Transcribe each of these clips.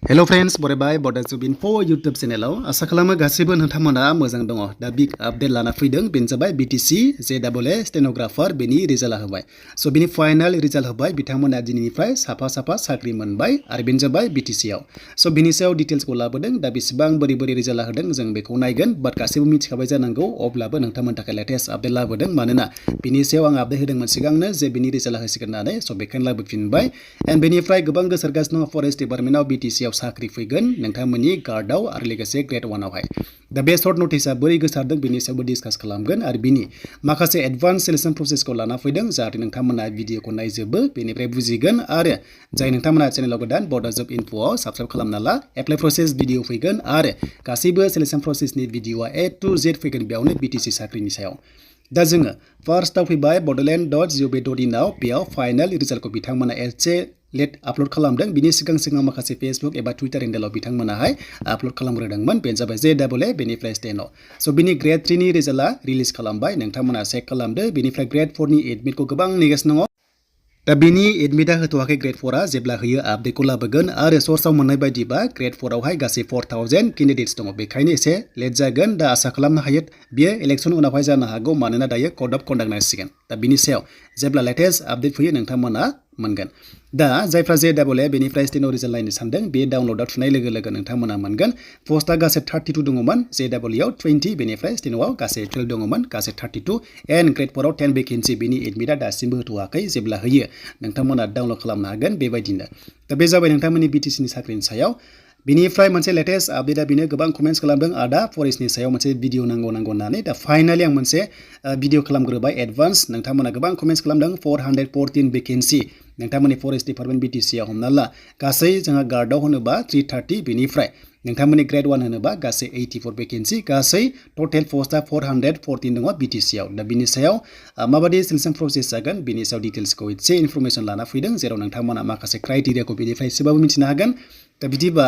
Hello friends, बरायबाय Bodo Info YouTube channel आसा खालामो गासिबो नोंथांमोना मोजां दङ। दा बिग आपडेट लाना फैदों बेनो जाबाय BtC JAA स्टेनोग्राफार बेनि रिजाल्ट होबाय। सो बिनि फाइनाल रिजाल्ट होबाय बिथांमोना दिनैनिफ्राय साफा साख्रि मोनबाय आरो बेनो जाबाय BtC आव। सो बिनि सायाव डिटेल्सखौ लाबोदों। दा बेसेबां बोरै रिजाल्ट होदों जों बेखौ नायगोन। बाट गासिबो मिथिखाबाय जानांगौ अब्लाबो नोंथांमोननि थाखाय लेटेस्ट आपडेट लाबोदों मानोना बिनि सायाव आं आपडेट होदोंमोन सिगांनो जे बिनि रिजाल्ट होसिगोन होननानै। सो बेखायनो लाबोफिनबाय। एन्ड बेनिफ्राय गोबां गोसारगासिनो दङ फरेस्ट डिपार्टमेन्टआव BtC आव साख्रि फैगोन नोंथांमोननि गार्डआव आरो लोगोसे ग्रेड 1 आवहाय। दा बे सर्ट नटिसआ बोरै गोसारदों बेनि सायावबो डिसकास खालामगोन आरो बिनि माखासे एडभान्स सिलेक्शन प्रसेसखौ लाना फैदों जाहाथे नोंथांमोना भिडिअखौ नायजोबो बेनिफ्राय बुजिगोन आरो जाय नोंथांमोना चेनेलाव गोदान Bodo इनफोआव साबस्क्राइब खालामना ला। एप्लाइ प्रसेस भिडिअ फैगोन आरो गासैबो सिलेक्शन प्रसेसनि भिडिअआ A to Z फैगोन बेयावनो BtC साख्रिनि सायाव। दा जोङो फार्स्टआव फैबाय bodoland.gov.in आव बेयाव फाइनाल रिजाल्टखौ बिथांमोना एसे लेट आपल'ड खालामदों। बिनि सिगां माखासे फेसबुक एबा टुइटार हेन्डेलाव बिथांमोनाहाय आपल'ड खालामग्रोदोंमोन। बेनो जाबाय JAA बेनिफ्राय स्टेन'। सो बिनि ग्रेड 3 नि रिजाल्टआ रिलिज खालामबाय नोंथांमोना चेक खालामदो। बेनिफ्राय ग्रेड 4 नि एडमिटखौ गोबां नेगासिनो दङ। दा बिनि एडमिटआ होथ'वाखै ग्रेड 4आ जेब्ला होयो आपडेटखौ लाबोगोन आरो सर्सआव मोननाय बायदिबा ग्रेड 4 आवहाय गासै 4000 केन्डिडेट्स दङ बेखायनो एसे लेट जागोन। दा आसा खालामनो हायो बियो इलेक्सन उनावहाय जानो हागौ मानोना दायो कड अफ कन्डाक्ट नांसिगोन। दा बिनि सायाव जेब्ला लेटेस्ट आपडेट फैयो नोंथांमोना मोनगोन। दा जायफ्रा JAA बेनिफ्राय स्टेन' रिजाल्ट नायनो सानदों बे डाउनल'डआव थुनाय लोगो नोंथांमोना मोनगोन। पस्टआ गासै 32 दङमोन JAA आव 20 बेनिफ्राय स्टेन'आव गासै 12 दङमोन गासै 32 एन्ड ग्रेड 4 आव 10 भेकेन्सि बिनि एडमिटआ दासिमबो होथ'वाखै जेब्ला होयो नोंथांमोना डाउनल'ड खालामनो हागोन बेबायदिनो। दा बे जाबाय नोंथांमोननि BtC नि साख्रिनि सायाव। बिनिफ्राय मोनसे लेटेस्ट आपडेटआ बेनो गोबां कमेन्ट्स खालामदों आदा फरेस्टनि सायाव मोनसे भिडिअ नांगौ होननानै। दा फाइनालि आं मोनसे भिडिअ खालामग्रोबाय एडभान्स। नोंथांमोना गोबां कमेन्ट्स खालामदों 414 भेकेन्सि नोंथांमोननि फरेस्ट डिपार्टमेन्ट BtC आव हमना ला गासै जोंहा गार्डआव होनोबा 330 बेनिफ्राय नोंथांमोननि ग्रेड 1 होनोबा गासै 84 भेकेन्सि गासै टटेल पस्टआ 414 दङ BtC आव। दा बिनि सायाव माबायदि सिलेक्शन प्रसेस जागोन बिनि सायाव डिटेल्सखौ एसे इनफरमेसन लाना फैदों जेराव नोंथांमोना माखासे क्राइटेरियाखौ बेनिफ्राय एसेबाबो मिथिनो हागोन। दा बिदिबा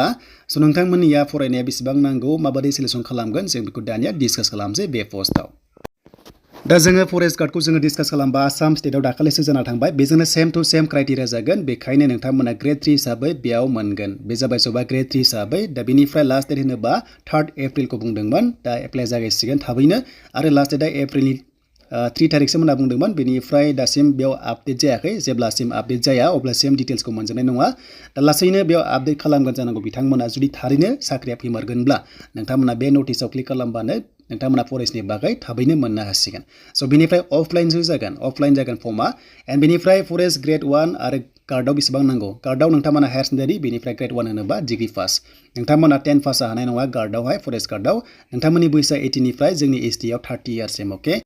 स' नोंथांमोननिया फरायनाया बेसेबां नांगौ माबायदि सिलेक्शन खालामगोन जों बेखौ दानिया डिसकास खालामसै बे पस्टआव। दा जोङो फरेस्ट गार्डखौ जोङो डिसकास खालामबा आसाम स्टेटआव दाखालिसो जाना थांबाय बेजोंनो सेम टु सेम क्राइटेरिया जागोन बेखायनो नोंथांमोना ग्रेड 3 हिसाबै बेयाव मोनगोन। बे जाबाय सोरबा ग्रेड 3 हिसाबै। दा बिनिफ्राय लास्ट डेट होनोबा 3 एप्रिलखौ बुंदोंमोन। दा एप्लाइ जागायसिगोन थाबैनो आरो लास्ट डेटआ एप्रिलनि 3 थारिखसो होनना बुंदोंमोन। बेनिफ्राय दासिम बेयाव आपडेट जायाखै जेब्लासिम आपडेट जाया अब्लासिम डिटेल्सखौ मोनजोबनाय नङा। दा लासैनो बेयाव आपडेट खालामगोन जानांगौ बिथांमोना जुदि थारैनो साख्रिया फैमारगोनब्ला नोंथांमोना बे नटिसआव क्लिक खालामबानो नोंथांमोना फरेस्टनि बागै थाबैनो मोननो हासिगोन। स' बिनिफ्राय अफलाइन जागोन फर्मआ एन्ड बेनिफ्राय फरेस्ट ग्रेड 1 आरो गार्डआव बेसेबां नांगौ गार्डआव नोंथांमोना हायार सेकेन्डारि बेनिफ्राय ग्रेड 1 होनोबा डिग्री पास नोंथांमोना 10 पास हानाय नङा गार्डआवहाय फरेस्ट गार्डआव नोंथांमोननि बैसोआ 18 निफ्राय जोंनि ST आव 30 इयार्ससिम अके।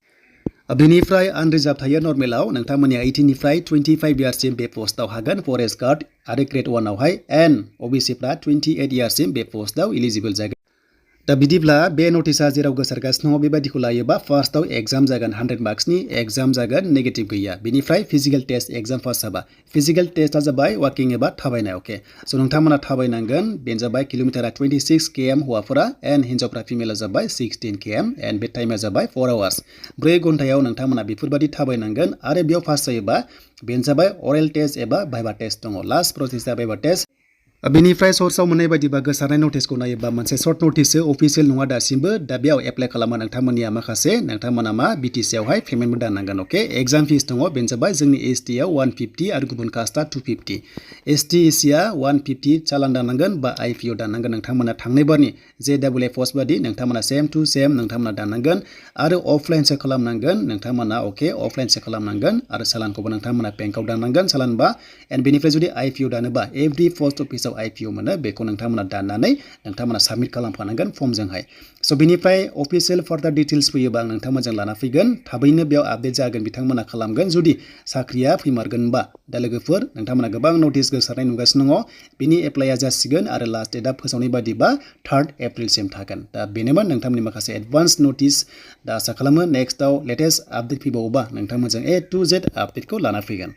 बेनिफ्राय आनरिजार्भ थायो नर्मेलाव नोंथांमोननि 18 निफ्राय 25 इयार्ससिम बे पस्टआव हागोन फरेस्ट गार्ड आरो ग्रेड 1 आवहाय एन्ड OBCफ्रा 28 इयार्ससिम बे पस्टआव इलिजिबल जागोन। दा बिदिब्ला बे नटिसआ जेराव गोसारगासिनो दङ बेबायदिखौ लायोबा फार्स्टआव एग्जाम जागोन 100 मार्क्सनि एग्जाम जागोन नेगेटिभ गैया। बेनिफ्राय फिजिकेल टेस्ट एग्जाम पास जाबा फिजिकेल टेस्टआ जाबाय वाकिं एबा थाबायनाय अके। स' नोंथांमोना थाबायनांगोन बेनो जाबाय किल'मिटारा 26 km हौवाफोरा एन्ड हिन्जावफ्रा फिमेला जाबाय 16 km एन्ड बे टाइमा जाबाय 4 आवार्स 4 घन्टायाव नोंथांमोना बेफोरबायदि थाबायनांगोन आरो बेयाव पास जायोबा बेनो जाबाय अरेल टेस्ट एबा भाइभा टेस्ट दङ। लास्ट प्रसेसआ भाइभा टेस्ट। बेनिफ्राय सर्सआव मोननाय बायदिबा गोसारनाय नटिसखौ नायोबा मोनसे सर्ट नटिससो अफिसियेल नङा दासिमबो। दा बेयाव एप्लाइ खालामो नोंथांमोननिया माखासे नोंथांमोना मा BtC आवहाय पेमेन्टबो दाननांगोन अके। एग्जाम फिस दङ बेनो जाबाय जोंनि ST आव 150 आरो गुबुन कास्टआ 250 ST SCआ 150 चालान दाननांगोन बा IPO दाननांगोन नोंथांमोना थांनाय बारनि JAA पस्ट बादि नोंथांमोना सेम टु सेम नोंथांमोना दाननांगोन आरो अफलाइनसो खालामनांगोन नोंथांमोना अके अफलाइनसो खालामनांगोन आरो चालानखौबो नोंथांमोना बेंकआव दाननांगन चालानबा एन्ड बेनिफ्राय जुदि IPO दानोबा एभ्रि पस्ट अफिसाव IPO मोनो बेखौ नोंथांमोना दाननानै नोंथांमोना साबमिट खालामफानांगोन फर्मजोंहाय। स' बिनिफ्राय अफिसियेल फार्दार डिटेल्स फैयोबा आं नोंथांमोनजों लाना फैगोन थाबैनो बेयाव आपडेट जागोन बिथांमोना खालामगोन जुदि साख्रिया फैमारगोनबा। दा लोगोफोर नोंथांमोना गोबां नटिस गोसारनाय नुगासिनो दङ बिनि एप्लाइआ जासिगोन आरो लास्ट डेटआ फोसावनाय बादिबा 3 एप्रिलसिम थागोन। दा बेनोमोन नोंथांमोननि माखासे एडभान्स नटिस। दा आसा खालामो नेक्स्टआव लेटेस्ट आपडेट फैबावोबा नोंथांमोनजों A to Z आपडेटखौ लाना फैगोन।